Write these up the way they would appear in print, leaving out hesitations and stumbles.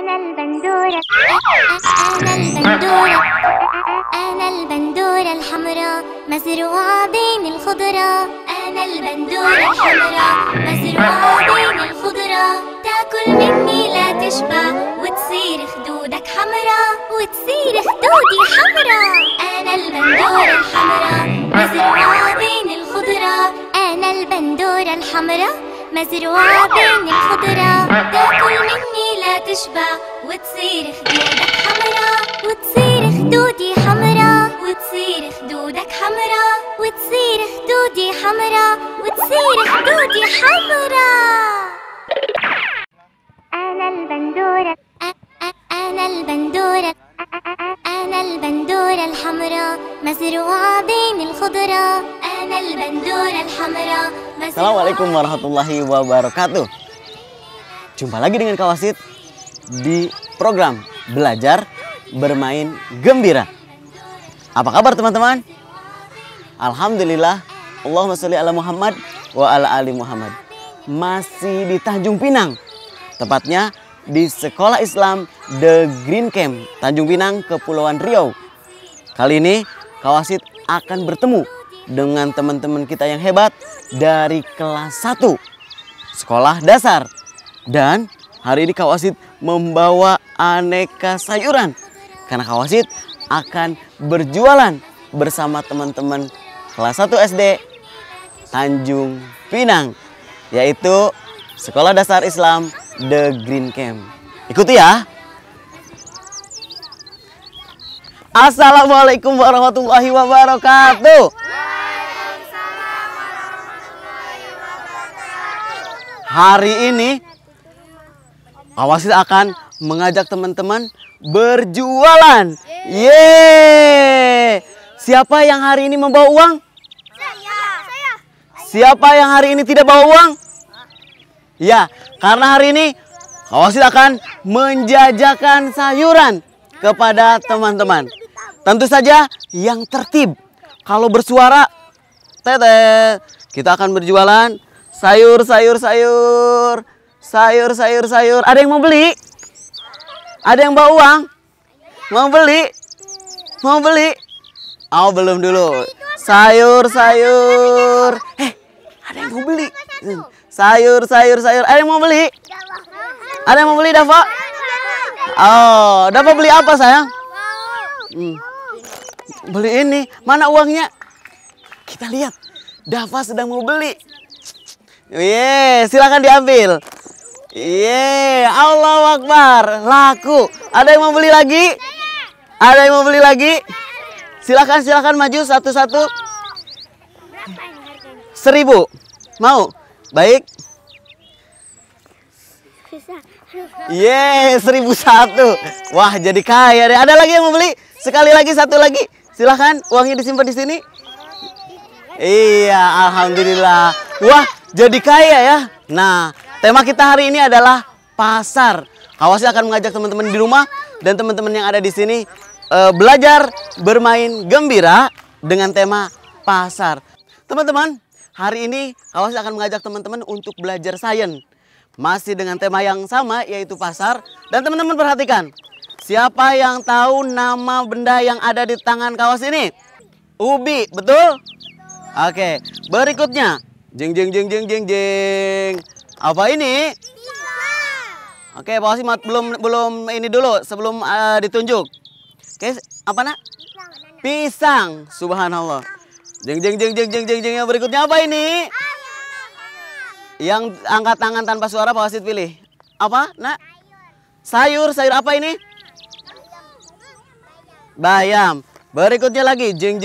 أنا البندورة أنا البندورة أنا البندورة الحمراء مزروعة بين الخضرة. أنا البندورة الحمراء مزروعة بين الخضرة. تاكل مني لا تشبع وتصير خدودك حمراء وتصير خدودي حمراء. أنا البندورة الحمراء مزروعة بين الخضرة. أنا البندورة الحمراء مزروعة بين الخضرة. تاكل مني لا تشبع وتصير خدودك حمراء وتصير خدودي حمراء وتصير خدودك حمراء وتصير خدودي حمراء وتصير خدودي حمراء. أنا البندورة أنا البندورة أنا البندورة الحمراء مزروعة بين الخضرة. أنا البندورة الحمراء. Assalamualaikum warahmatullahi wabarakatuh. Jumpa lagi dengan Kak Wasit di program Belajar Bermain Gembira. Apa kabar teman-teman? Alhamdulillah. Allahumma sholli ala Muhammad wa ala ali Muhammad. Masih di Tanjung Pinang. Tepatnya di Sekolah Islam The Green Camp, Tanjung Pinang, Kepulauan Riau. Kali ini Kak Wasit akan bertemu dengan teman-teman kita yang hebat dari kelas 1 sekolah dasar. Dan hari ini Kak Wasit membawa aneka sayuran karena Kak Wasit akan berjualan bersama teman-teman kelas 1 SD Tanjung Pinang, yaitu Sekolah Dasar Islam The Green Camp. Ikuti ya. Assalamualaikum warahmatullahi wabarakatuh. Hari ini Kak Wasit akan mengajak teman-teman berjualan. Yeay! Siapa yang hari ini membawa uang? Saya. Siapa yang hari ini tidak bawa uang? Ya, karena hari ini Kak Wasit akan menjajakan sayuran kepada teman-teman. Tentu saja yang tertib. Kalau bersuara, tetet, kita akan berjualan sayur. Ada yang mau beli? Ada yang bawa uang? Mau beli? Oh, belum dulu. Sayur. Ada yang mau beli? Sayur. Ada yang mau beli? Ada yang mau beli, Dava? Oh, Dava beli apa, sayang? Beli ini. Mana uangnya? Kita lihat. Dava sedang mau beli. Silakan diambil. Allahu Akbar. Laku. Ada yang mau beli lagi? Ada yang mau beli lagi? Silakan maju satu-satu. 1.000. Mau? Baik. 1.001. Wah, jadi kaya deh. Ada lagi yang mau beli? Sekali lagi, satu lagi. Silakan, uangnya disimpan di sini. Iya, alhamdulillah. Wah, jadi kaya ya. Nah, tema kita hari ini adalah pasar. Kak Wasit akan mengajak teman-teman di rumah dan teman-teman yang ada di sini belajar bermain gembira dengan tema pasar. Teman-teman, hari ini Kak Wasit akan mengajak teman-teman untuk belajar sains. Masih dengan tema yang sama, yaitu pasar. Dan teman-teman perhatikan, siapa yang tahu nama benda yang ada di tangan Kak Wasit ini? Ubi, betul? Oke, berikutnya. Jeng. Apa ini? Oke, Pak Wasit belum ini dulu sebelum ditunjuk. Oke, apa nak? Pisang. Subhanallah. Jeng. Yang berikutnya apa ini? Yang angkat tangan tanpa suara Pak Wasit pilih. Apa, nak? Sayur apa ini? Bayam. Berikutnya lagi, jeng.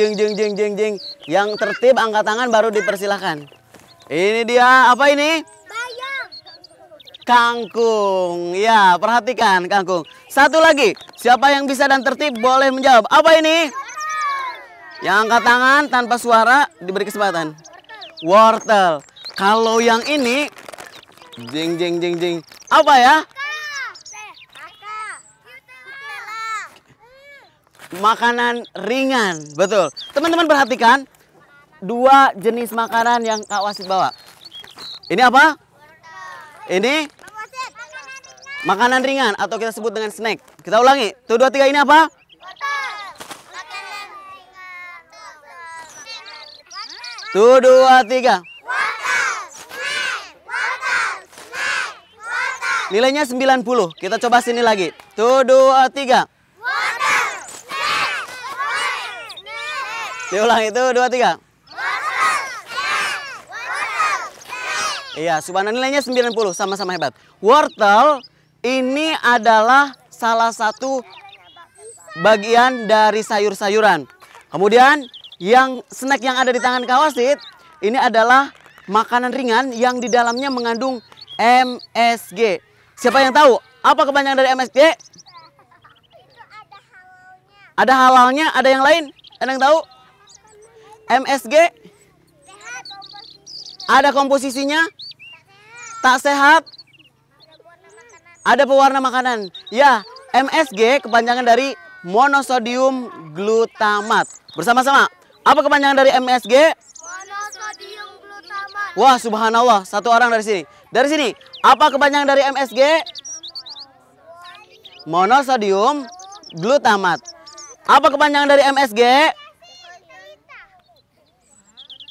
Yang tertib angkat tangan baru dipersilahkan. Ini dia, apa ini? Bayam. Kangkung. Ya, perhatikan kangkung. Satu lagi, siapa yang bisa dan tertib boleh menjawab. Apa ini? Yang angkat tangan tanpa suara diberi kesempatan. Wortel. Kalau yang ini, jeng. Apa ya? Makanan ringan, betul. Teman-teman perhatikan 2 jenis makanan yang Kak Wasit bawa. Ini apa? Ini Makanan ringan atau kita sebut dengan snack. Kita ulangi. 1, 2, 3 ini apa? Tuh, 2, 3. Nilainya 90. Kita coba sini lagi. Tuh, 2, 3. Diulangi. Tuh, 2, 3. Iya, subhanallah, nilainya 90. Sama-sama hebat. Wortel ini adalah salah satu bagian dari sayur-sayuran. Kemudian yang snack yang ada di tangan Kak Wasit ini adalah makanan ringan yang di dalamnya mengandung MSG. Siapa yang tahu apa kepanjangan dari MSG? Ada halalnya, ada yang lain? Ada yang tahu? MSG ada komposisinya, tak sehat, ada pewarna makanan. Ya, MSG kepanjangan dari monosodium glutamat. Bersama-sama, apa kepanjangan dari MSG? Monosodium glutamat. Wah, subhanallah, satu orang dari sini. Dari sini, apa kepanjangan dari MSG? Monosodium glutamat. Apa kepanjangan dari MSG?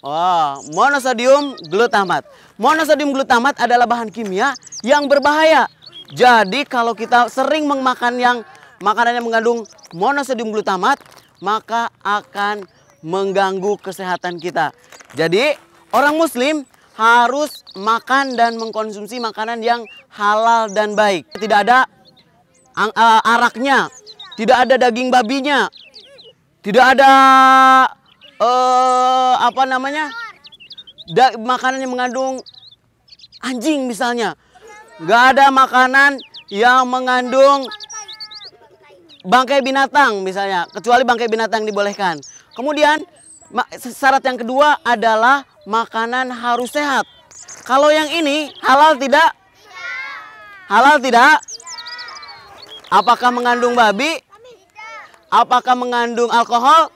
Oh, monosodium glutamat. Monosodium glutamat adalah bahan kimia yang berbahaya. Jadi kalau kita sering memakan makanan yang mengandung monosodium glutamat, maka akan mengganggu kesehatan kita. Jadi orang muslim harus makan dan mengkonsumsi makanan yang halal dan baik. Tidak ada araknya, tidak ada daging babinya, tidak ada makanan yang mengandung anjing misalnya. Gak ada makanan yang mengandung bangkai binatang misalnya, kecuali bangkai binatang dibolehkan. Kemudian syarat yang kedua adalah makanan harus sehat. Kalau yang ini halal tidak? Halal tidak? Apakah mengandung babi? Apakah mengandung alkohol?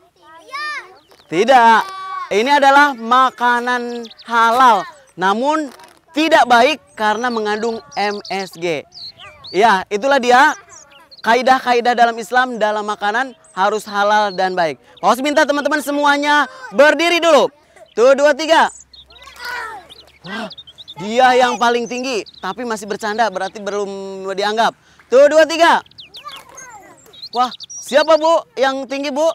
Tidak. Ini adalah makanan halal, namun tidak baik karena mengandung MSG. Ya, itulah dia kaidah-kaidah dalam Islam dalam makanan harus halal dan baik. Harus minta teman-teman semuanya berdiri dulu. Tuh, 2, 3. Wah, dia yang paling tinggi, tapi masih bercanda, berarti belum dianggap. Tuh, 2, 3. Wah, siapa Bu yang tinggi Bu?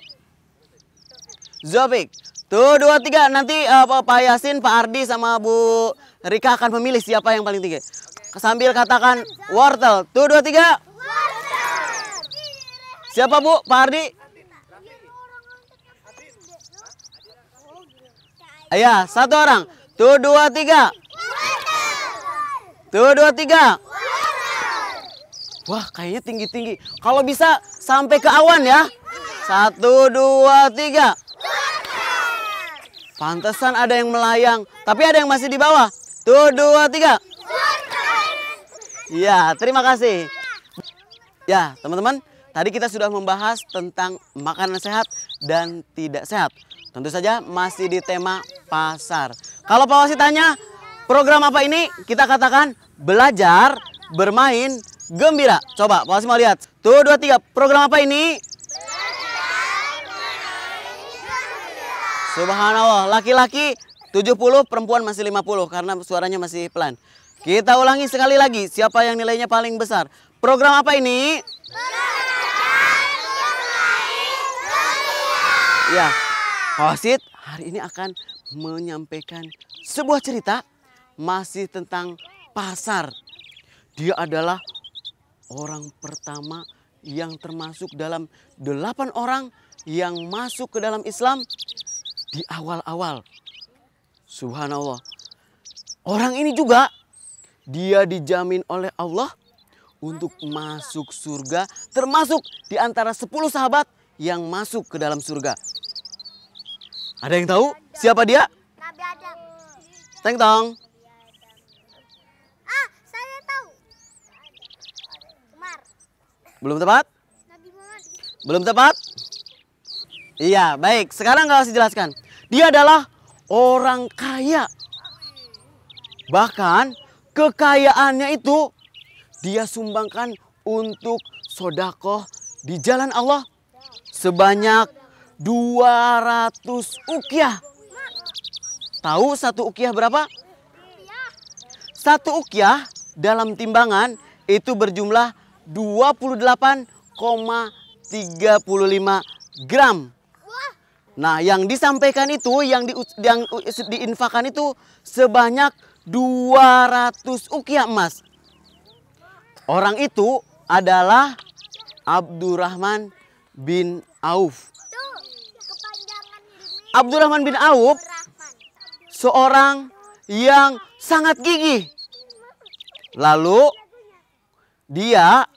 Zofik. Tuh, 2, 3. Nanti Pak Yasin, Pak Ardi sama Bu Rika akan memilih siapa yang paling tinggi. Sambil katakan wortel. Tuh, 2, 3. Siapa Bu? Pak Ardi? Ya, satu orang. Tuh, 2, 3. Tuh, 2, 3. Wah, kayaknya tinggi-tinggi. Kalau bisa sampai ke awan ya. 1, 2, 3. Pantesan ada yang melayang, tapi ada yang masih di bawah. Tuh, 2, 3. Ya, terima kasih. Ya, teman-teman, tadi kita sudah membahas tentang makanan sehat dan tidak sehat. Tentu saja masih di tema pasar. Kalau Pak Wasit tanya, program apa ini? Kita katakan belajar, bermain, gembira. Coba Pak Wasit mau lihat. Tuh, 2, 3. Program apa ini? Subhanallah, laki-laki 70, perempuan masih 50 karena suaranya masih pelan. Kita ulangi sekali lagi, siapa yang nilainya paling besar? Program apa ini? Ya, Pak Wasit hari ini akan menyampaikan sebuah cerita masih tentang pasar. Dia adalah orang pertama yang termasuk dalam 8 orang yang masuk ke dalam Islam di awal-awal. Subhanallah. Orang ini juga dia dijamin oleh Allah untuk masuk surga, termasuk di antara 10 sahabat yang masuk ke dalam surga. Ada yang tahu siapa dia? Nabi Adam. Teng tong. Ah, saya tahu. Umar. Belum tepat? Nabi Muhammad. Belum tepat? Iya, baik. Sekarang nggak usah jelaskan. Dia adalah orang kaya. Bahkan kekayaannya itu dia sumbangkan untuk sodakoh di jalan Allah sebanyak 200 ukiah. Tahu satu ukiah berapa? Satu ukiah dalam timbangan itu berjumlah 28,35 gram. Nah, yang disampaikan itu, yang diinfakkan itu sebanyak 200 ukiah emas. Orang itu adalah Abdurrahman bin Auf. Abdurrahman bin Auf seorang yang sangat gigih. Lalu dia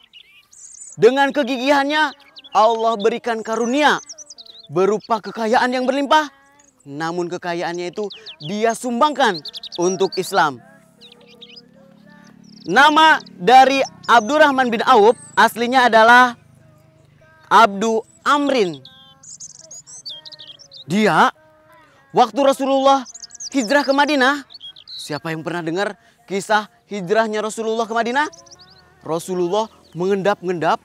dengan kegigihannya Allah berikan karunia berupa kekayaan yang berlimpah. Namun kekayaannya itu dia sumbangkan untuk Islam. Nama dari Abdurrahman bin Auf aslinya adalah Abdu Amrin. Dia waktu Rasulullah hijrah ke Madinah. Siapa yang pernah dengar kisah hijrahnya Rasulullah ke Madinah? Rasulullah mengendap-endap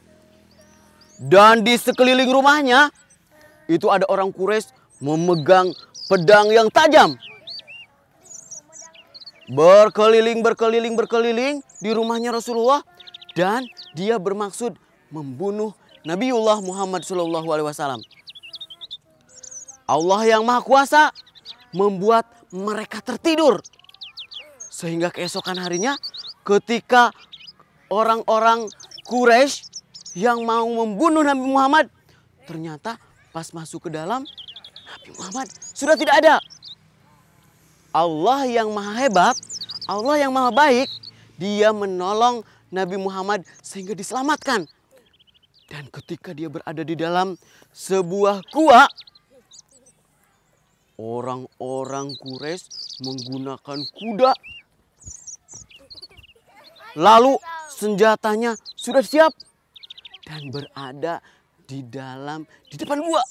dan di sekeliling rumahnya itu ada orang Quraisy memegang pedang yang tajam. Berkeliling di rumahnya Rasulullah dan dia bermaksud membunuh Nabiullah Muhammad SAW. Allah yang Maha Kuasa membuat mereka tertidur. Sehingga keesokan harinya ketika orang-orang Quraisy yang mau membunuh Nabi Muhammad, ternyata pas masuk ke dalam Nabi Muhammad sudah tidak ada. Allah yang maha hebat, Allah yang maha baik, dia menolong Nabi Muhammad sehingga diselamatkan. Dan ketika dia berada di dalam sebuah gua, orang-orang Quraisy menggunakan kuda. Lalu senjatanya sudah siap dan berada di depan gua.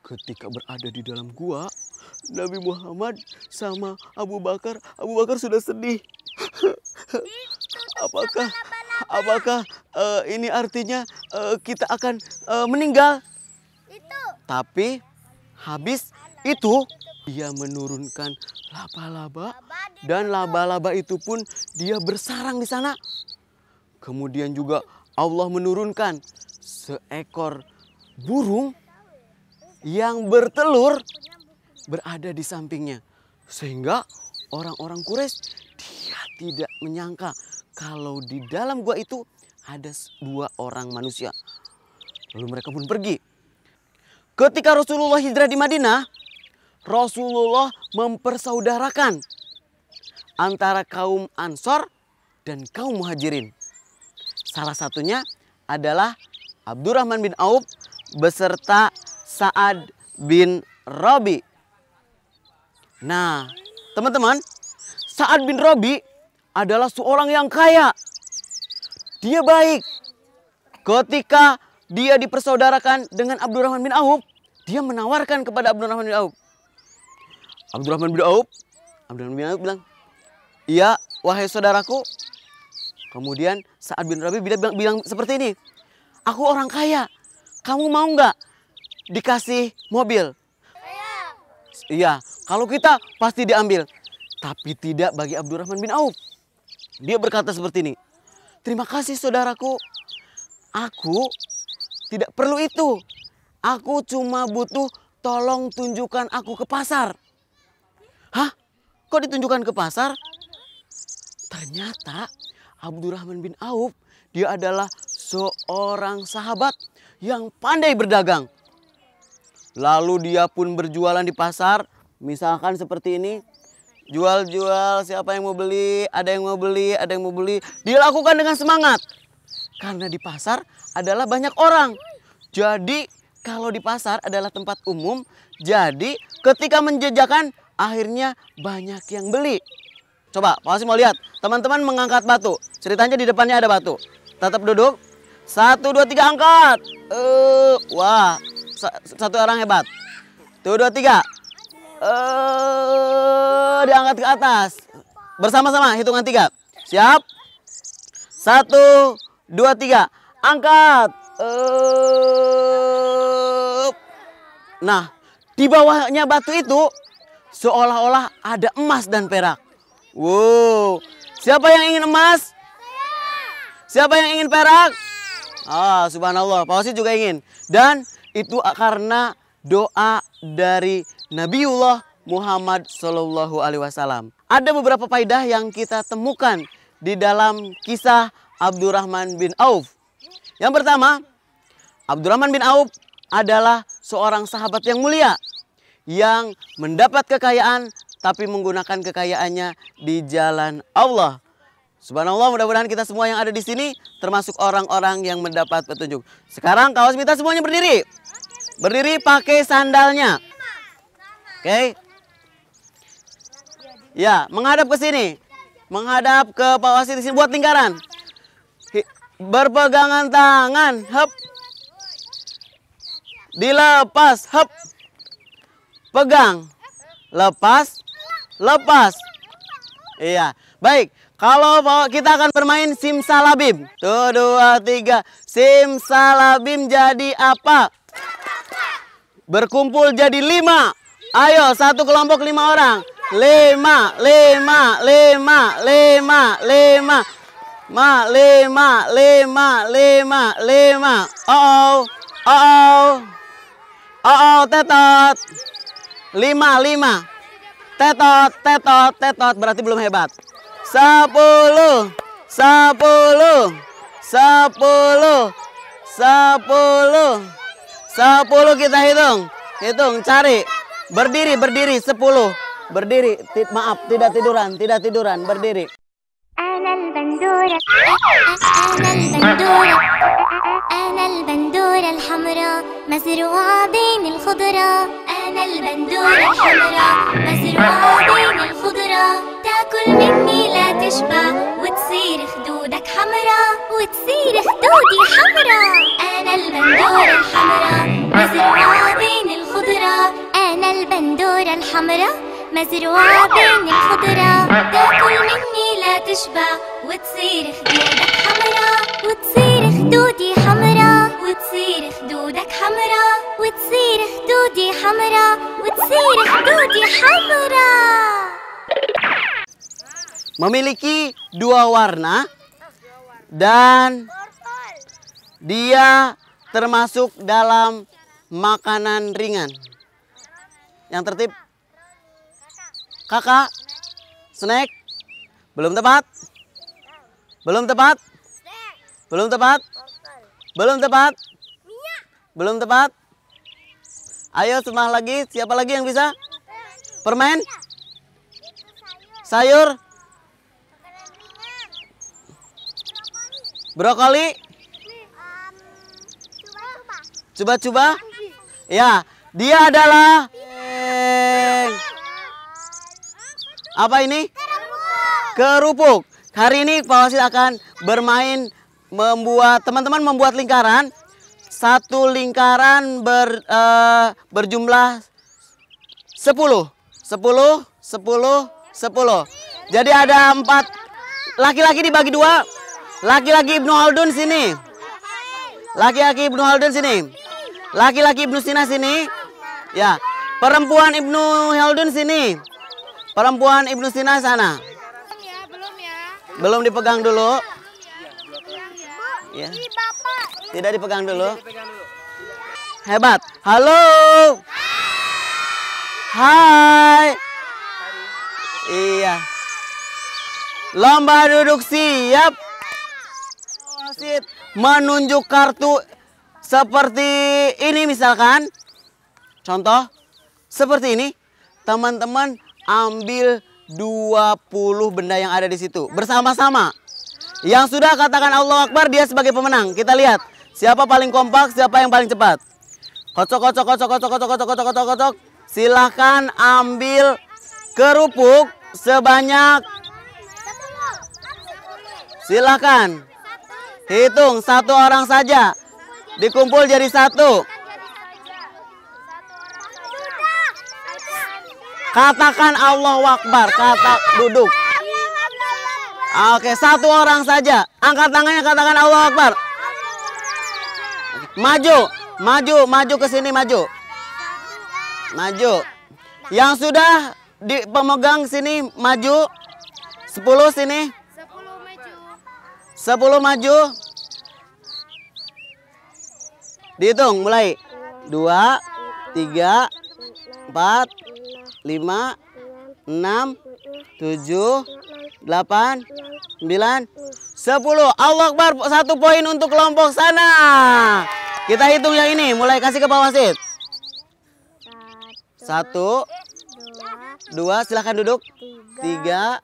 Ketika berada di dalam gua, Nabi Muhammad sama Abu Bakar sudah sedih. Apakah ini artinya kita akan meninggal? Tapi habis itu dia menurunkan laba-laba dan laba-laba itu pun dia bersarang di sana. Kemudian juga Allah menurunkan seekor burung yang bertelur berada di sampingnya. Sehingga orang-orang Quraisy dia tidak menyangka kalau di dalam gua itu ada 2 orang manusia. Lalu mereka pun pergi. Ketika Rasulullah hijrah di Madinah, Rasulullah mempersaudarakan antara kaum Ansor dan kaum Muhajirin. Salah satunya adalah Abdurrahman bin Auf beserta Sa'ad bin Rabi. Nah, teman-teman, Sa'ad bin Rabi adalah seorang yang kaya. Dia baik. Ketika dia dipersaudarakan dengan Abdurrahman bin Auf, dia menawarkan kepada Abdurrahman bin Auf. Abdurrahman bin Auf bilang, "Iya, wahai saudaraku." Kemudian Sa'ad bin Rabi bilang seperti ini, "Aku orang kaya, kamu mau nggak dikasih mobil?" Iya, kalau kita pasti diambil. Tapi tidak bagi Abdurrahman bin Auf. Dia berkata seperti ini, "Terima kasih saudaraku, aku tidak perlu itu. Aku cuma butuh tolong tunjukkan aku ke pasar." Hah? Kok ditunjukkan ke pasar? Ternyata Abdurrahman bin Auf dia adalah seorang sahabat yang pandai berdagang. Lalu dia pun berjualan di pasar, misalkan seperti ini. Jual-jual, siapa yang mau beli, ada yang mau beli, ada yang mau beli. Dilakukan dengan semangat. Karena di pasar adalah banyak orang. Jadi kalau di pasar adalah tempat umum, jadi ketika menjejakan akhirnya banyak yang beli. Coba, Pak Wasim mau lihat. Teman-teman mengangkat batu. Ceritanya di depannya ada batu. Tetap duduk. 1, 2, 3 angkat. Wah, satu orang hebat. 1, 2, 3. Diangkat ke atas. Bersama-sama hitungan 3. Siap? 1, 2, 3. Angkat. Nah, di bawahnya batu itu seolah-olah ada emas dan perak. Wow. Siapa yang ingin emas? Siapa yang ingin perak? Ah, subhanallah. Pak Wasit juga ingin. Dan itu karena doa dari Nabiullah Muhammad Sallallahu Alaihi Wasallam. Ada beberapa faedah yang kita temukan di dalam kisah Abdurrahman bin Auf. Yang pertama, Abdurrahman bin Auf adalah seorang sahabat yang mulia yang mendapat kekayaan tapi menggunakan kekayaannya di jalan Allah. Subhanallah, mudah-mudahan kita semua yang ada di sini termasuk orang-orang yang mendapat petunjuk. Sekarang kawas minta semuanya berdiri. Berdiri pakai sandalnya. Oke. Ya, menghadap ke sini. Menghadap ke Pak Wasit di sini, buat lingkaran. Berpegangan tangan, hep. Dilepas, hep. Pegang. Lepas. Lepas. Iya, baik. Kalau kita akan bermain simsalabim. Tuh, 2, 3. Simsalabim jadi apa? Berkumpul jadi 5. Ayo, satu kelompok 5 orang. 5, 5, 5, 5, 5. 5, 5. Tetot. 5. Tetot. Berarti belum hebat. 10. 10 kita hitung. Cari. Berdiri 10. Berdiri. Maaf, tidak tiduran. Berdiri. أنا البندورة الحمراء مزروعة بين الخضرة. أنا البندورة الحمراء مزروعة بين الخضرة. تاكل مني لا تشبع وتصير خدودك حمراء. خدودي حمراء. أنا البندورة الحمراء مزروعة بين الخضرة. أنا البندورة الحمراء مزروعة بين الخضرة. تاكل مني لا تشبع وتصير خدودك حمراء. خدودي حمراء. خدودك حمراء. خدودي حمراء. خدودي حمراء. Memiliki 2 warna dan dia termasuk dalam makanan ringan. Yang tertib kakak, snack, belum tepat. Ayo sembah lagi, siapa lagi yang bisa? Permen? Sayur? Brokoli? Coba-coba? Ya, dia adalah apa ini? Kerupuk. Hari ini Pak Wasit akan bermain teman-teman membuat lingkaran. Satu lingkaran berjumlah 10. Jadi ada 4 laki-laki dibagi 2. Laki-laki Ibnu Haldun sini. Laki-laki Ibnu Sina sini. Ya. Perempuan Ibnu Haldun sini. Perempuan Ibnu Sina sana. Belum dipegang dulu. Ya. Tidak dipegang dulu. Hebat. Halo. Hai. Iya. Lomba duduk siap. Wasit menunjuk kartu seperti ini misalkan. Contoh seperti ini. Teman-teman ambil 20 benda yang ada di situ bersama-sama. Yang sudah katakan Allahu Akbar, dia sebagai pemenang. Kita lihat siapa paling kompak, siapa yang paling cepat. Kocok. Silahkan ambil kerupuk sebanyak. Silahkan hitung 1 orang saja. Dikumpul jadi 1. Katakan Allahu Akbar, kata duduk. Oke, satu orang saja. Angkat tangannya, katakan Allahu Akbar. Maju ke sini, maju. Yang sudah di pemegang sini maju. 10 sini. 10 maju. Dihitung mulai. 2, 3, 4, 5, 6, 7, 8, 9, 10. Allahu Akbar, 1 poin untuk kelompok sana. Kita hitung yang ini, mulai kasih ke Pak Wasit. 1, 2, silakan duduk. 3,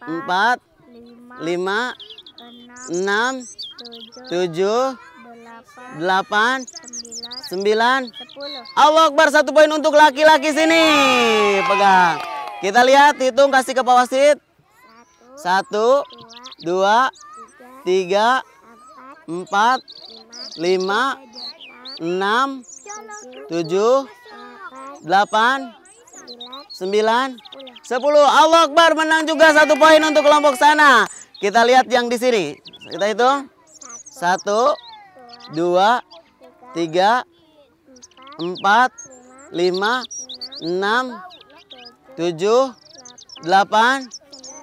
4, 5, 6, 7, 8, 9. Allahu Akbar, 1 poin untuk laki-laki sini. Pegang. Kita lihat, hitung, kasih ke Pak Wasit. 1, 2, 3, 4, 5, 6, 7, 8, 9, 10. Allahu Akbar, menang juga 1 poin untuk kelompok sana. Kita lihat yang di sini. Kita hitung. 1, 2, 3, 4, 5, 6, 7, 8,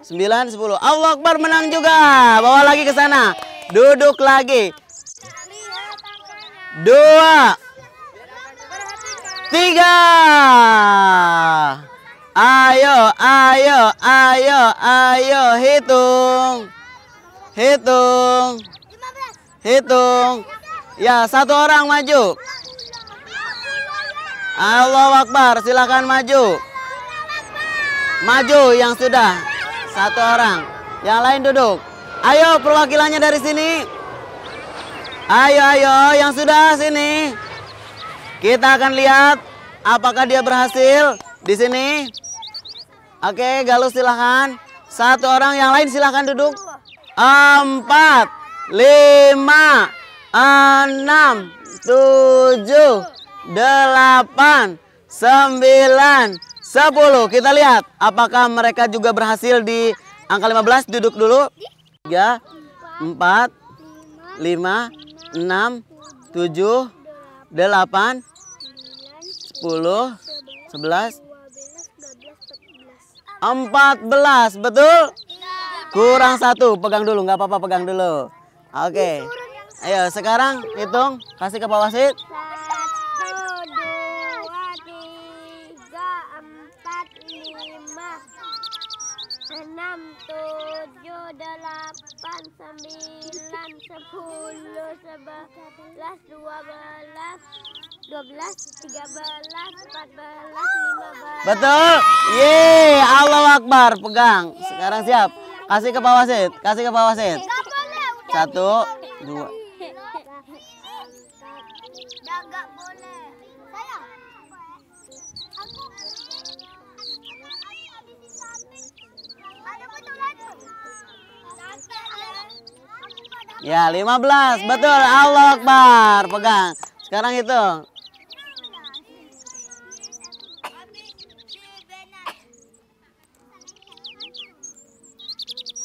9, 10. Allahu Akbar, menang juga. Bawa lagi ke sana. Duduk lagi. 2, 3. Ayo, hitung. Ya, 1 orang maju. Allahu Akbar, silakan maju. Maju yang sudah. 1 orang. Yang lain duduk. Ayo perwakilannya dari sini. Ayo yang sudah sini. Kita akan lihat apakah dia berhasil di sini. Oke, Galus silakan. 1 orang, yang lain silakan duduk. 4, 5, 6, 7, 8, 9, 10. Kita lihat apakah mereka juga berhasil di angka 15. Duduk dulu. 3, 4, 5, 6, 7, 8, 10, 11, 14. Betul? Kurang 1. Pegang dulu, nggak apa-apa, pegang dulu. Oke. Ayo sekarang hitung, kasih ke Pak Wasit. 1, 2, 3, 4, 5, 6, 7, 8, 9, 10, 11, 12, 13, 14, 15. Betul. Yeay, Allahu Akbar. Pegang. Sekarang siap. Kasih ke Pak Wasit. 1, 2. Enggak boleh. Sayang. Ada betul lagi. Ya, 15. Betul. Allahu Akbar. Pegang. Sekarang hitung.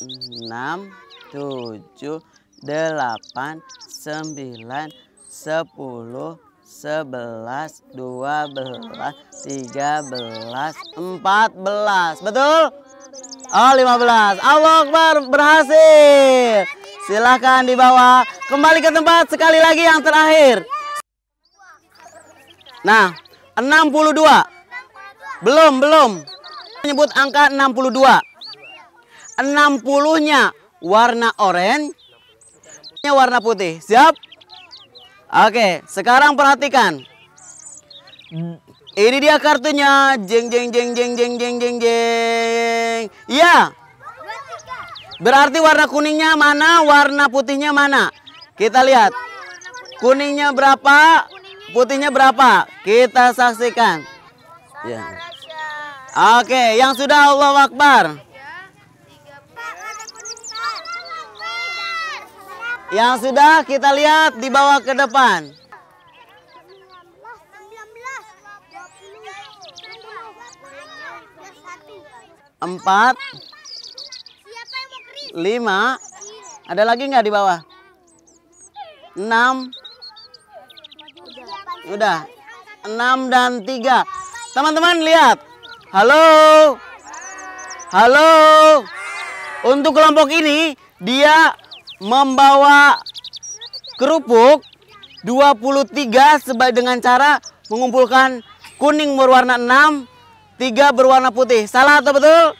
6, 7, 8, 9, 10, 11, 12, 13, 14. Betul? Oh, 15. Allahu Akbar, berhasil. Silahkan dibawa kembali ke tempat. Sekali lagi yang terakhir. Nah, 62. Belum. Menyebut angka 62. 60-nya warna oranye, warna putih. Siap? Oke, sekarang perhatikan. Ini dia kartunya. Jeng. Ya. Berarti warna kuningnya mana, warna putihnya mana? Kita lihat. Kuningnya berapa, putihnya berapa? Kita saksikan. Ya. Oke, yang sudah Allahu Akbar. Yang sudah kita lihat dibawa ke depan. 4, 5. Ada lagi nggak di bawah? 6. Udah. 6 dan 3. Teman-teman lihat. Halo. Halo. Untuk kelompok ini dia membawa kerupuk 23 dengan cara mengumpulkan kuning berwarna 6, 3 berwarna putih. Salah atau betul?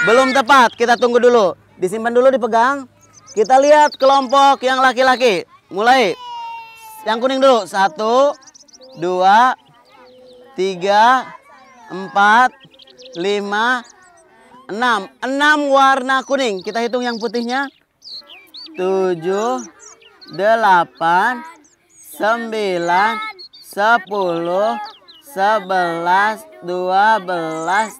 Belum tepat. Kita tunggu dulu. Disimpan dulu, dipegang. Kita lihat kelompok yang laki-laki. Mulai. Yang kuning dulu. 1, 2, 3, 4, 5, 6. 6 warna kuning. Kita hitung yang putihnya. 7, 8, 9, 10, 11, 12,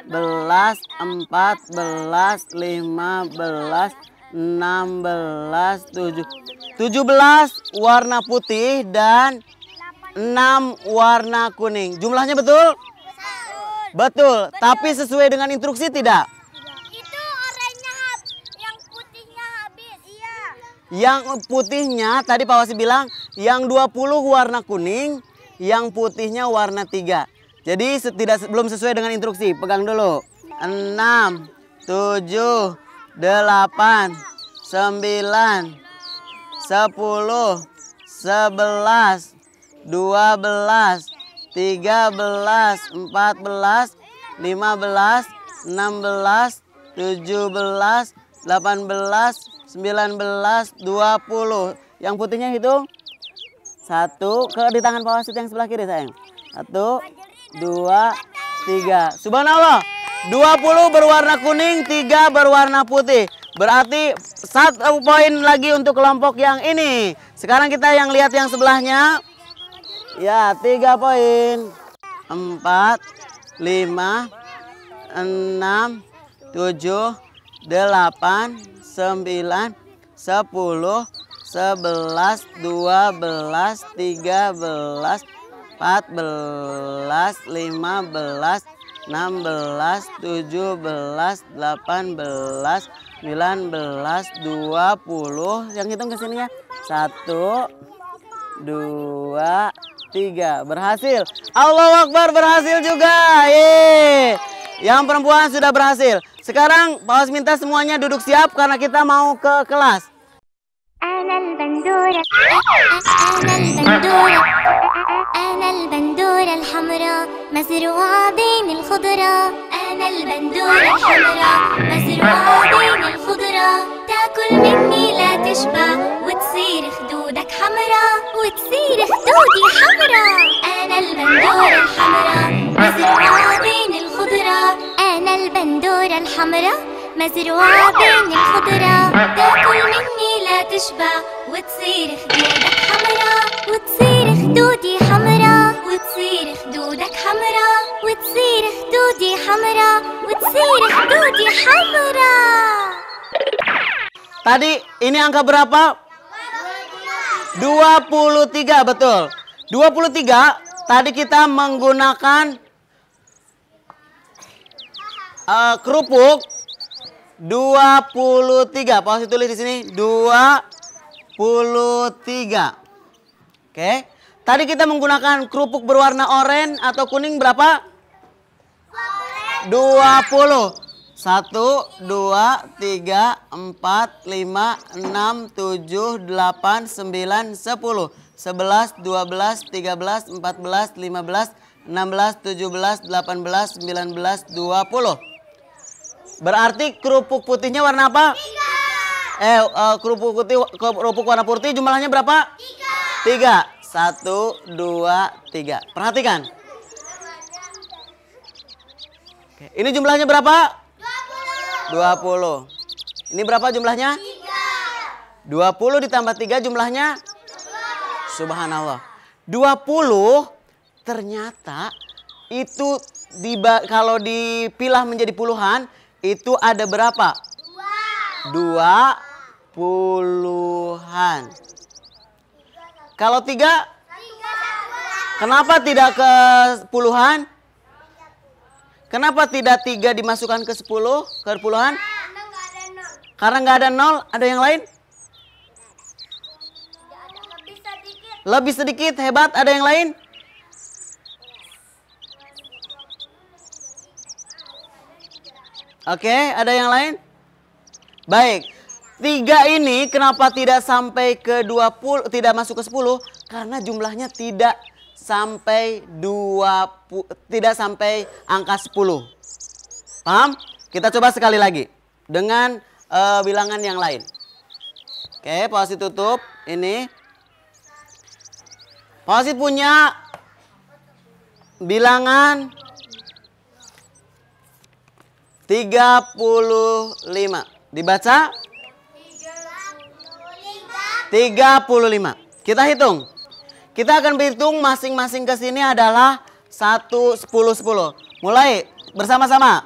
14, 15, 16, 17 warna putih dan 6 warna kuning. Jumlahnya betul? Betul. Tapi sesuai dengan instruksi tidak? Itu oranye yang putihnya habis. Iya. Yang putihnya tadi Pak Wasi bilang yang 20 warna kuning, yang putihnya warna 3. Jadi belum sesuai dengan instruksi. Pegang dulu. 6, 7, 8, 9, 10, 11, 12, 13, 14, 15, 16, 17, 18, 19, 20. Yang putihnya hitung. 1 di tangan Pak Wasit yang sebelah kiri sayang. 1, 2, 3. Subhanallah. 20 berwarna kuning, 3 berwarna putih. Berarti 1 poin lagi untuk kelompok yang ini. Sekarang kita yang lihat yang sebelahnya. Ya, 3 poin. 4, 5, 6, 7, 8, 9, 10, 11, 12, 13, 14, 15, 16, 17, 18, 19, 20. Yang hitung ke sini ya. 1, 2, 3. Berhasil. Allahu Akbar, berhasil juga. Yang perempuan sudah berhasil. Sekarang Pak Was minta semuanya duduk siap karena kita mau ke kelas. أنا البندورة الحمراء مزروعة بين الخضرة. أنا البندورة الحمراء مزروعة بين الخضرة. تاكل مني لا تشبع وتصير خدودك حمراء وتصير خدودي حمراء. أنا البندورة الحمراء مزروعة بين الخضرة. أنا البندورة الحمراء مزروعة بين الخضرة. تاكل مني لا تشبع وتصير خدودك حمراء وتصير خدودي حمراء وتصير خدودك حمراء وتصير خدودي حمراء وتصير خدودي حمراء. Tadi ini angka berapa? 23, betul. 23 tadi kita menggunakan kerupuk 23. Pak Wasit tulis di sini 23. Oke. Tadi kita menggunakan kerupuk berwarna oranye atau kuning berapa? 20. 1, 2, 3, 4, 5, 6, 7, 8, 9, 10, 11, 12, 13, 14, 15, 16, 17, 18, 19, 20. Berarti kerupuk putihnya warna apa? 3. Kerupuk warna putih jumlahnya berapa? 3. 1, 2, 3. Perhatikan. Oke, ini jumlahnya berapa? 20. Ini berapa jumlahnya? 20 ditambah 3 jumlahnya? Subhanallah. 20 ternyata itu kalau dipilah menjadi puluhan itu ada berapa? 2 puluhan. Kalau 3? Kenapa tidak ke puluhan? Kenapa tidak 3 dimasukkan ke 10? Ke puluhan? Karena nggak ada 0, ada yang lain? Lebih sedikit. Lebih sedikit, hebat. Ada yang lain? Oke, ada yang lain? Baik. 3 ini kenapa tidak sampai ke 20, tidak masuk ke 10? Karena jumlahnya tidak sampai tidak sampai angka 10. Paham? Kita coba sekali lagi dengan bilangan yang lain. Oke, Pak Wasit tutup ini. Pak Wasit punya bilangan 35. Dibaca? 35. Kita hitung. Kita akan berhitung masing-masing ke sini adalah 1, 10, 10. Mulai bersama-sama.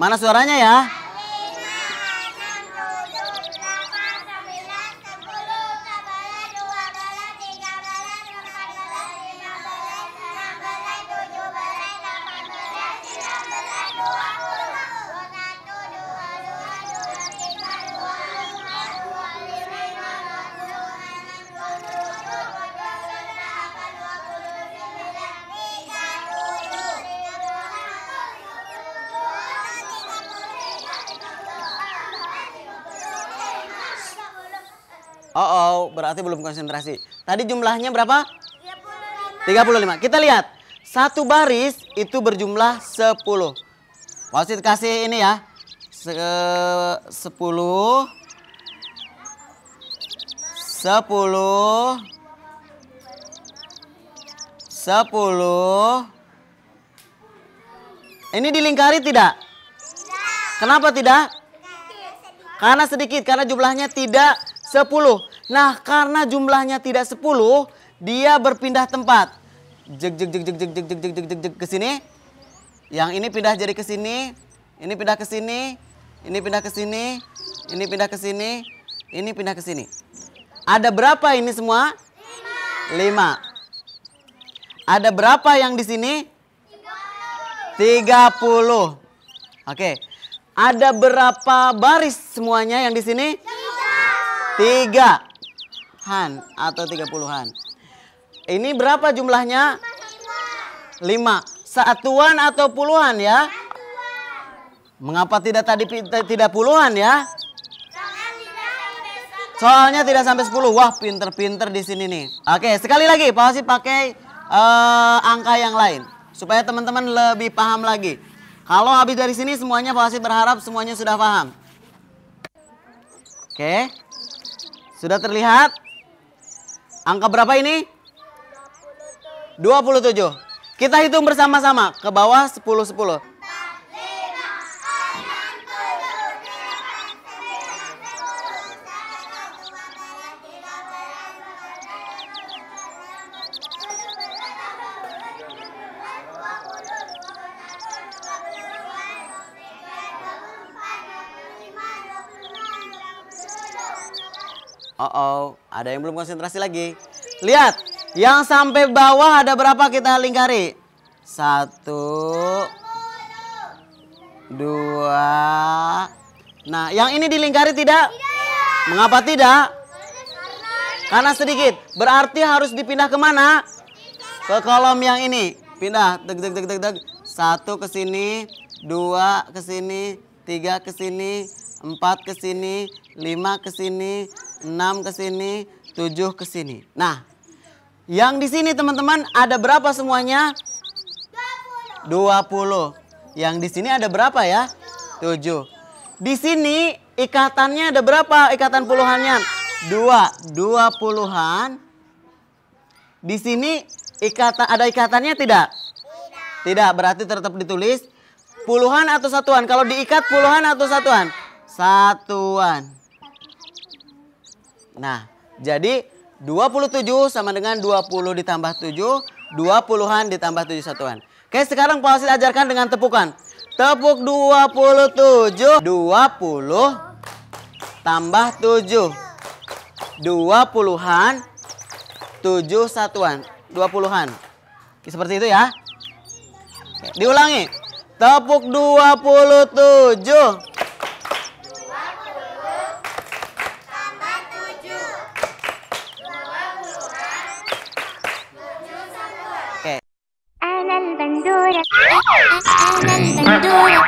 Mana suaranya ya? 30. Oh, berarti belum konsentrasi. Tadi jumlahnya berapa? 35. Kita lihat. Satu baris itu berjumlah 10. Wasit kasih ini ya. 10. 10. Ini dilingkari tidak? Kenapa tidak? Karena sedikit, karena jumlahnya tidak 10. Nah, karena jumlahnya tidak 10, dia berpindah tempat. Jeg ke sini. Yang ini pindah jadi ke sini, ini pindah ke sini, ini pindah ke sini, ini pindah ke sini, ini pindah ke sini. Ada berapa ini semua? 5. Ada berapa yang di sini? 30. Oke. Ada berapa baris semuanya yang di sini? 3-an atau 30-an. Ini berapa jumlahnya? 5. Satuan atau puluhan ya? Mengapa tidak tadi tidak puluhan ya? Soalnya tidak sampai 10. Wah, pinter-pinter di sini nih. Oke, sekali lagi Pak Wasit pakai angka yang lain supaya teman-teman lebih paham lagi. Kalau habis dari sini semuanya Pak Wasit berharap semuanya sudah paham. Oke. Sudah terlihat? Angka berapa ini? 27. Kita hitung bersama-sama ke bawah 10 10. Ada yang belum konsentrasi lagi. Lihat, yang sampai bawah ada berapa kita lingkari? 1, 2. Nah, yang ini dilingkari tidak? Mengapa tidak? Karena sedikit. Berarti harus dipindah kemana? Ke kolom yang ini. Pindah. 1 ke sini, 2 ke sini, 3 ke sini, 4 ke sini, 5 ke sini, 6 ke sini, 7 ke sini. Nah, yang di sini teman-teman ada berapa semuanya? 20. Yang di sini ada berapa ya? 7. Di sini ikatannya ada berapa? Ikatan puluhannya? 2. 2 puluhan. Di sini ada ikatannya tidak? Tidak, berarti tetap ditulis puluhan atau satuan. Kalau diikat puluhan atau satuan? Satuan. Nah, jadi 27 sama dengan 20 ditambah 7, 2 puluhan ditambah 7 satuan. Oke, sekarang Pak Wasit ajarkan dengan tepukan. Tepuk 27. 20 tambah 7. 2 puluhan, 7 satuan. 2 puluhan. Seperti itu ya. Oke, diulangi. Tepuk 27. Oke. أنا البندورة أنا البندورة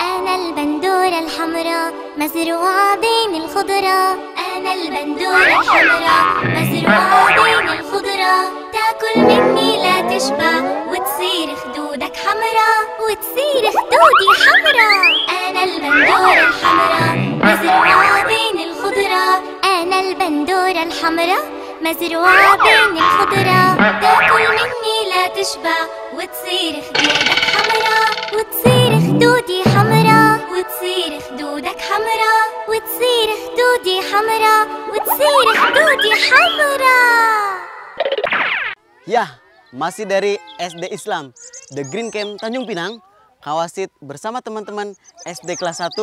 أنا البندورة الحمراء مزروعة بين الخضرة أنا البندورة الحمراء مزروعة بين الخضرة تاكل مني لا تشبع وتصير خدودك حمراء وتصير خدودي حمراء أنا البندورة الحمراء مزروعة بين الخضرة أنا البندورة الحمراء مزروعة بين الخضرة تاكل مني لا تشبع وتصير خدودك حمراء وتصير خدودي حمراء وتصير خدودك حمراء وتصير خدودي حمراء وتصير خدودي حمراء. Ya, masih dari SD Islam The Green Camp Tanjung Pinang. Kawasit bersama teman-teman SD kelas 1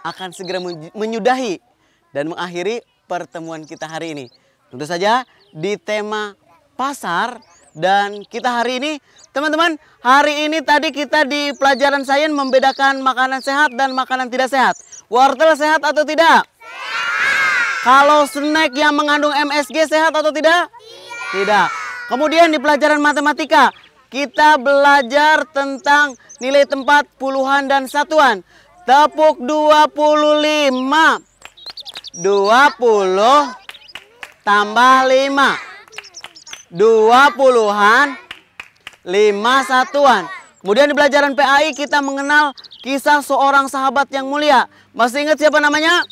akan segera menyudahi dan mengakhiri pertemuan kita hari ini. Tentu saja di tema pasar. Dan kita hari ini, teman-teman, hari ini tadi kita di pelajaran sains membedakan makanan sehat dan makanan tidak sehat. Wortel sehat atau tidak? Sehat. Kalau snack yang mengandung MSG sehat atau tidak? Tidak. Kemudian di pelajaran matematika, kita belajar tentang nilai tempat, puluhan, dan satuan. Tepuk 25. 20 tambah 5. 20-an, 5 satuan. Kemudian di pelajaran PAI kita mengenal kisah seorang sahabat yang mulia. Masih ingat siapa namanya?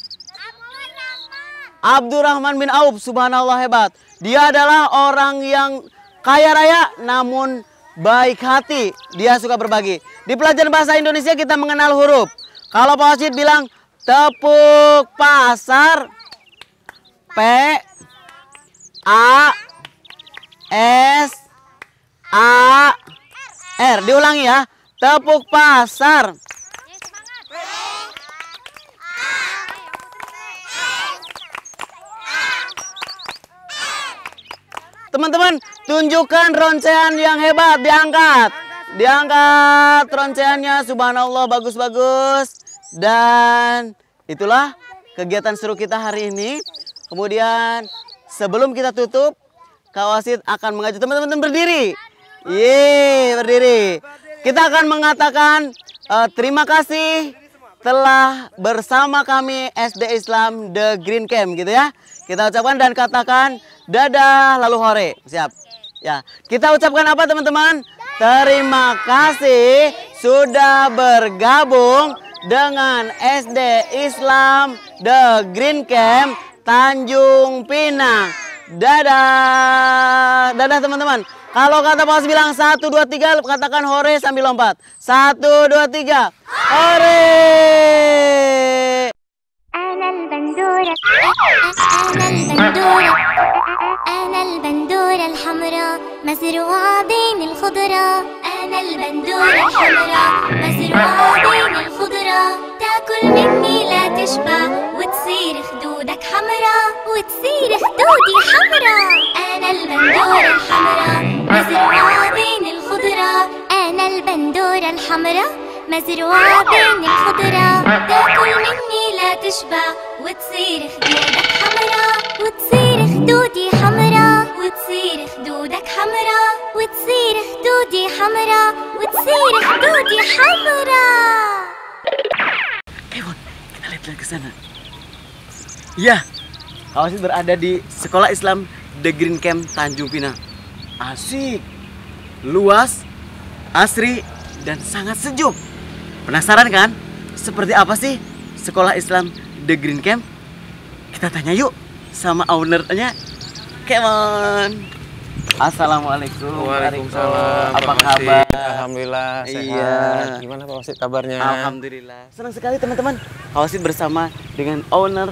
Abdurrahman bin Auf. Subhanallah, hebat. Dia adalah orang yang kaya raya namun baik hati. Dia suka berbagi. Di pelajaran bahasa Indonesia kita mengenal huruf. Kalau Pak Wasid bilang tepuk pasar, P A S A R. Diulangi ya. Tepuk pasar. Teman-teman, tunjukkan roncean yang hebat. Diangkat. Diangkat ronceannya. Subhanallah, bagus-bagus. Dan itulah kegiatan seru kita hari ini. Kemudian sebelum kita tutup, Kak Wasid akan mengajak teman-teman berdiri. Yeay, berdiri. Kita akan mengatakan terima kasih telah bersama kami SD Islam The Green Camp gitu ya. Kita ucapkan dan katakan dadah lalu hore. Siap. Ya, kita ucapkan apa teman-teman? Terima kasih sudah bergabung dengan SD Islam The Green Camp Tanjung Pinang. Dadah. Dadah teman-teman. Kalau kata Pak Wasid bilang 1, 2, 3, katakan hore sambil lompat. 1, 2, 3. Hore. أنا البندورة أنا البندورة أنا البندورة الحمراء مزروعة بين الخضرة أنا البندورة الحمراء مزروعة بين الخضرة تاكل مني لا تشبع وتصير خدودك حمراء وتصير خدودي حمراء أنا البندورة الحمراء مزروعة بين الخضرة أنا البندورة الحمراء مزروعة بين الخضرة تاكل مني لا تشبع وتصير خدودك حمراء وتصير خدودي حمراء وتصير خدودك حمراء وتصير خدودي حمراء وتصير خدودي حمراء. Ewan, kita lihat ke sana. Ya, Kak Wasid berada di Sekolah Islam The Green Camp Tanjung Pinang. Asik, luas, asri, dan sangat sejuk. Penasaran kan? Seperti apa sih Sekolah Islam The Green Camp? Kita tanya yuk sama ownernya. Come on. Assalamualaikum. Waalaikumsalam. Apa Pak kabar? Wasid. Alhamdulillah sehat. Iya. Gimana Pak Wasid kabarnya? Alhamdulillah. Senang sekali teman-teman. Kak Wasid bersama dengan owner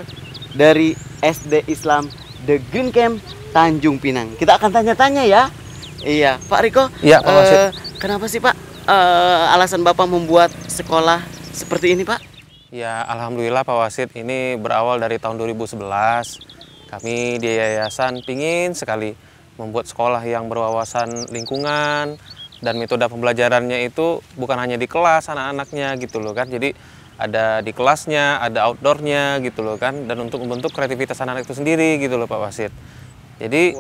dari SD Islam The Green Camp Tanjung Pinang. Kita akan tanya-tanya ya. Iya, Pak Riko. Iya, Pak Wasid. Kenapa sih Pak alasan Bapak membuat sekolah seperti ini Pak? Ya, alhamdulillah Pak Wasid, ini berawal dari tahun 2011. Kami di yayasan pingin sekali membuat sekolah yang berwawasan lingkungan, Dan metode pembelajarannya itu bukan hanya di kelas anak-anaknya gitu loh kan. Jadi ada di kelasnya, ada outdoornya gitu loh kan. Dan untuk membentuk kreativitas anak-anak itu sendiri gitu loh Pak Wasid. Jadi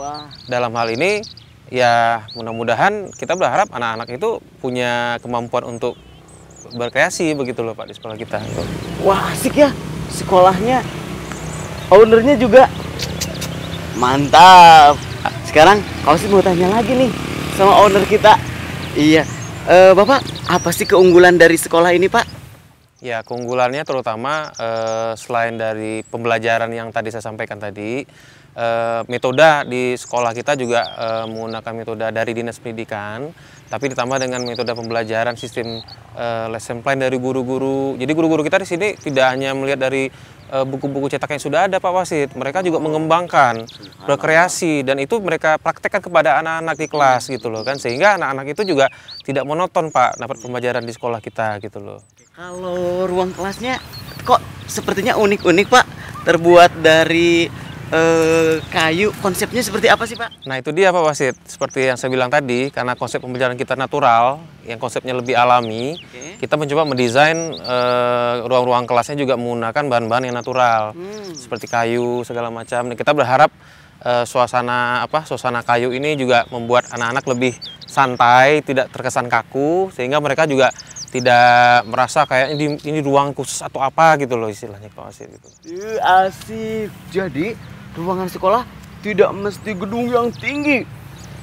dalam hal ini ya mudah-mudahan kita berharap anak-anak itu punya kemampuan untuk berkreasi begitu loh Pak di sekolah kita. Wah, asik ya sekolahnya. Ownernya juga mantap. Sekarang Kawasid mau tanya lagi nih sama owner kita. Iya, Bapak, apa sih keunggulan dari sekolah ini, Pak? Ya, keunggulannya terutama selain dari pembelajaran yang tadi saya sampaikan tadi, metode di sekolah kita juga menggunakan metode dari Dinas Pendidikan, tapi ditambah dengan metode pembelajaran sistem lesson plan dari guru-guru. Jadi guru-guru kita di sini tidak hanya melihat dari buku-buku cetak yang sudah ada Pak Wasid, mereka juga mengembangkan, berkreasi, dan itu mereka praktekkan kepada anak-anak di kelas gitu loh kan, sehingga anak-anak itu juga tidak monoton Pak dapat pembelajaran di sekolah kita gitu loh. Kalau ruang kelasnya kok sepertinya unik-unik Pak, terbuat dari kayu, konsepnya seperti apa sih Pak? Nah itu dia Pak Wasid, seperti yang saya bilang tadi, karena konsep pembelajaran kita natural, yang konsepnya lebih alami, kita mencoba mendesain ruang-ruang kelasnya juga menggunakan bahan-bahan yang natural, seperti kayu segala macam. Dan kita berharap suasana kayu ini juga membuat anak-anak lebih santai, tidak terkesan kaku, sehingga mereka juga tidak merasa kayak ini ruang khusus atau apa gitu loh istilahnya Pak Wasid gitu. Asik. Jadi ruangan sekolah tidak mesti gedung yang tinggi,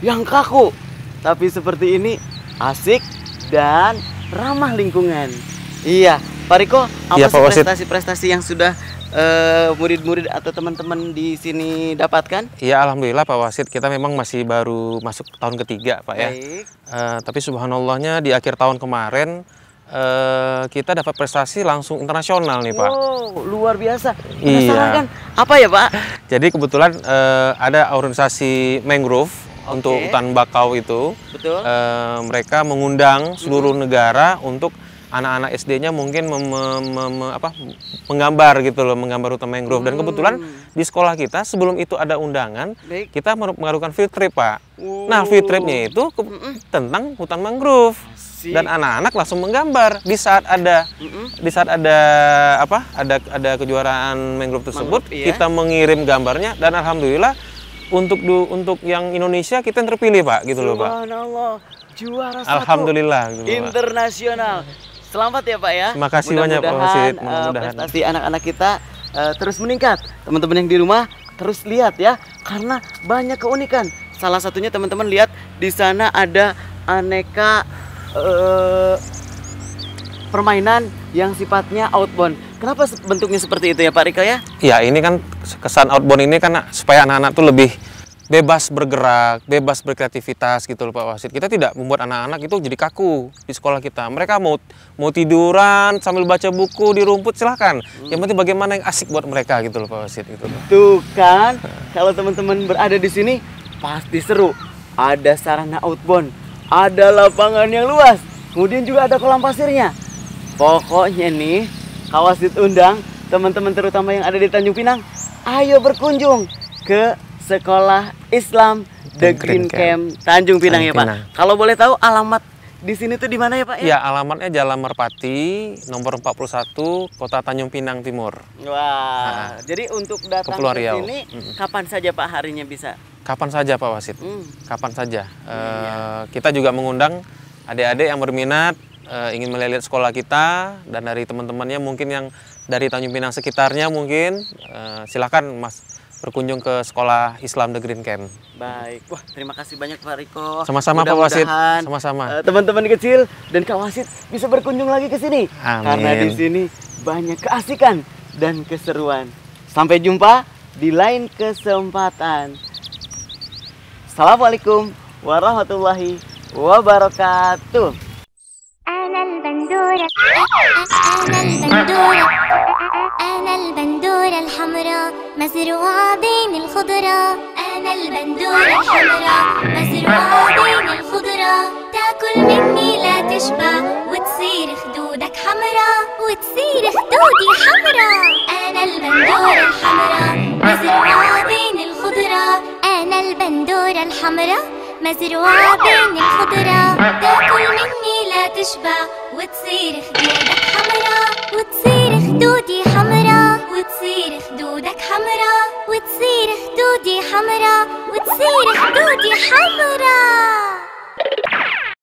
yang kaku, tapi seperti ini asik dan ramah lingkungan. Iya, Pak Riko, apa sih prestasi-prestasi yang sudah murid-murid atau teman-teman di sini dapatkan? Iya, alhamdulillah Pak Wasid, kita memang masih baru masuk tahun ketiga Pak ya. Tapi subhanallahnya di akhir tahun kemarin kita dapat prestasi langsung internasional nih Pak. Wow, luar biasa. Iya. Kan apa ya Pak? Jadi kebetulan ada organisasi mangrove untuk hutan bakau itu. Betul. Mereka mengundang seluruh negara untuk anak-anak SD-nya mungkin menggambar gitu loh, menggambar hutan mangrove. Dan kebetulan di sekolah kita sebelum itu ada undangan, kita melakukan field trip Pak. Nah field tripnya itu tentang hutan mangrove. Dan anak-anak langsung menggambar di saat ada ada kejuaraan mangrove tersebut, kita mengirim gambarnya dan alhamdulillah untuk yang Indonesia kita yang terpilih Pak gitu loh Pak. Subhanallah, juara satu. Alhamdulillah gitu, internasional. Selamat ya Pak ya. Terima kasih banyak Pak Wasid. Mudah-mudahan prestasi anak-anak kita terus meningkat. Teman-teman yang di rumah terus lihat ya, karena banyak keunikan. Salah satunya teman-teman lihat di sana ada aneka permainan yang sifatnya outbound. Kenapa bentuknya seperti itu ya Pak Riko ya? Ya ini kan kesan outbound ini kan supaya anak-anak tuh lebih bebas bergerak, bebas berkreativitas gitu loh Pak Wasid. Kita tidak membuat anak-anak itu jadi kaku di sekolah kita. Mereka mau tiduran sambil baca buku di rumput silahkan. Yang penting bagaimana yang asik buat mereka gitu loh Pak Wasid. Gitu. Tuh kan, kalau teman-teman berada di sini pasti seru. Ada sarana outbound, ada lapangan yang luas, kemudian juga ada kolam pasirnya. Pokoknya nih, Kawasid undang teman-teman terutama yang ada di Tanjung Pinang, ayo berkunjung ke Sekolah Islam The Green Camp Tanjung Pinang ya Pak. Kalau boleh tahu alamat di sini tuh di mana ya Pak ya? Ya, alamatnya Jalan Merpati, nomor 41, Kota Tanjung Pinang Timur. Wah, jadi untuk datang ke sini kapan saja Pak harinya bisa? Kapan saja Pak Wasid, kapan saja. Kita juga mengundang adik-adik yang berminat ingin melihat sekolah kita, dan dari teman-temannya mungkin yang dari Tanjung Pinang sekitarnya mungkin silakan Mas berkunjung ke Sekolah Islam The Green Camp. Baik, wah terima kasih banyak Pak Riko. Sama-sama Pak Wasid, sama-sama. Teman-teman kecil dan Kak Wasid bisa berkunjung lagi ke sini. Amin. Karena di sini banyak keasikan dan keseruan. Sampai jumpa di lain kesempatan. Assalamualaikum warahmatullahi wabarakatuh. أنا البندورة أنا البندورة الحمراء مزروعة بين الخضرة أنا البندورة الحمراء مزروعة بين الخضرة تاكل مني لا تشبع وتصير خدودك حمراء وتصير خدودي حمراء أنا البندورة الحمراء مزروعة بين الخضرة أنا البندورة الحمراء مزروعة بين الخضرة، تاكل مني لا تشبع وتصير خدودك حمرا، وتصير خدودي حمرا، وتصير خدودك حمرا، وتصير خدودي حمرا، وتصير خدودي حمرا.